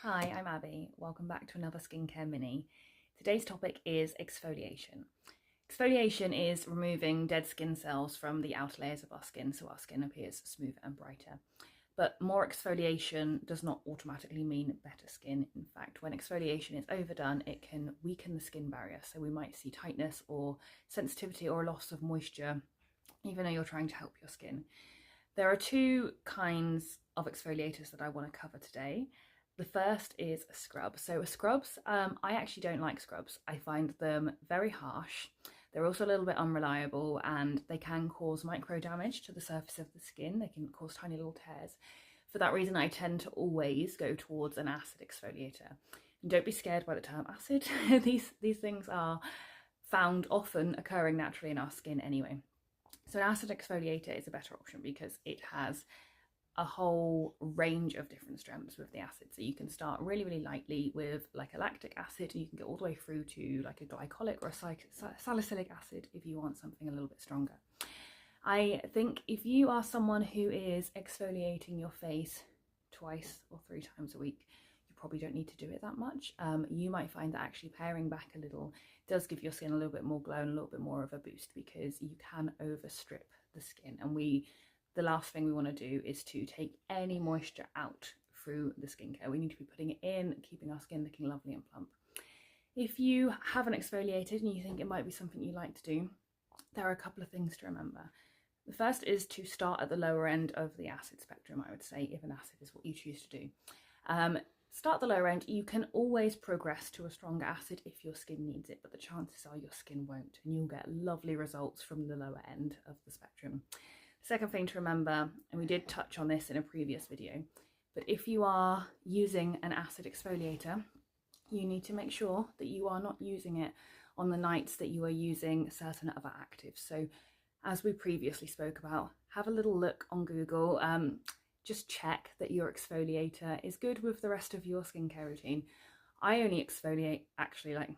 Hi, I'm Abby. Welcome back to another skincare mini. Today's topic is exfoliation. Exfoliation is removing dead skin cells from the outer layers of our skin so our skin appears smoother and brighter. But more exfoliation does not automatically mean better skin. In fact, when exfoliation is overdone, it can weaken the skin barrier. So we might see tightness or sensitivity or a loss of moisture, even though you're trying to help your skin. There are two kinds of exfoliators that I want to cover today. The first is a scrub. So scrubs, I actually don't like scrubs. I find them very harsh. They're also a little bit unreliable and they can cause micro damage to the surface of the skin. They can cause tiny little tears. For that reason, I tend to always go towards an acid exfoliator. And don't be scared by the term acid. These things are found often occurring naturally in our skin anyway. So an acid exfoliator is a better option because it has a whole range of different strengths with the acid. So you can start really, really lightly with like a lactic acid, and you can get all the way through to like a glycolic or a salicylic acid if you want something a little bit stronger. I think if you are someone who is exfoliating your face twice or 3 times a week, you probably don't need to do it that much. You might find that actually paring back a little does give your skin a little bit more glow and a little bit more of a boost, because you can overstrip the skin, and the last thing we want to do is to take any moisture out through the skincare. We need to be putting it in, keeping our skin looking lovely and plump. If you haven't exfoliated and you think it might be something you like to do, there are a couple of things to remember. The first is to start at the lower end of the acid spectrum, I would say, if an acid is what you choose to do. Start the lower end. You can always progress to a stronger acid if your skin needs it, but the chances are your skin won't, and you'll get lovely results from the lower end of the spectrum. Second thing to remember, and we did touch on this in a previous video, but if you are using an acid exfoliator, you need to make sure that you are not using it on the nights that you are using certain other actives. So as we previously spoke about, have a little look on Google, just check that your exfoliator is good with the rest of your skincare routine. I only exfoliate actually like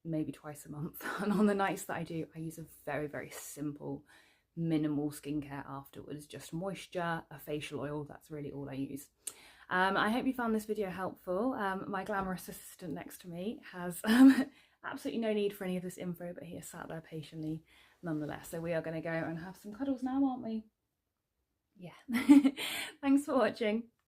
maybe twice a month, and on the nights that I do, I use a very, very simple minimal skincare afterwards, just moisture, a facial oil. That's really all I use. I hope you found this video helpful. My glamorous assistant next to me has absolutely no need for any of this info, but he has sat there patiently nonetheless. So we are going to go and have some cuddles now, aren't we? Yeah. Thanks for watching.